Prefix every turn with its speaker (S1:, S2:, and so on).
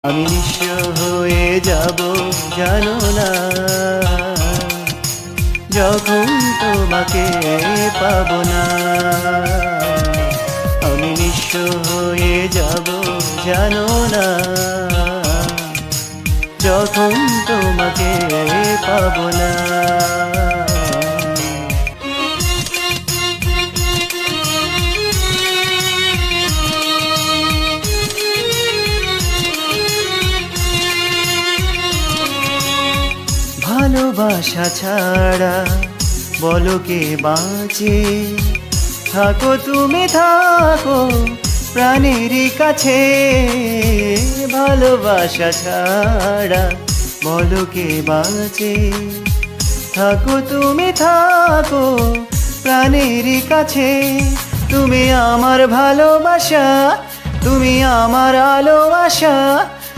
S1: আমি নিঃস্ব হয়ে যাব জানো না, যখন তোমাকে পাবো না। আমি নিঃস্ব হয়ে যাব জানো না, যখন তোমাকে পাবো না। ভালোবাসা ছাড়া বলো কে বাঁচে, থাকো তুমি থাকো প্রাণের কাছে। ভালোবাসা ছাড়া বলো কে বাঁচে, থাকো তুমি থাকো প্রাণের কাছে। তুমি আমার ভালোবাসা, তুমি আমার আলো আশা।